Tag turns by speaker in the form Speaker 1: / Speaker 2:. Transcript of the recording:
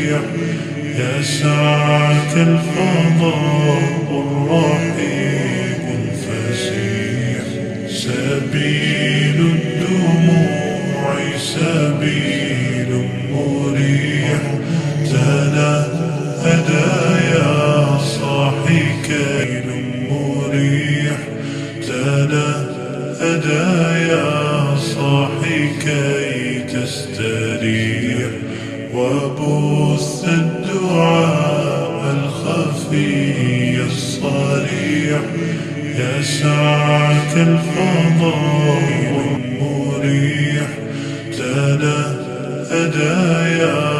Speaker 1: مريح يا سعة الفضاء الرحيم الفسيح. سبيل الدموع سبيل مريح تنهدى يا صاحي كيل مريح تنهدى يا صاحي كي تستريح. وبث الدعاء الخفي الصريح يا سعة الفضاء مريح تنهدى يا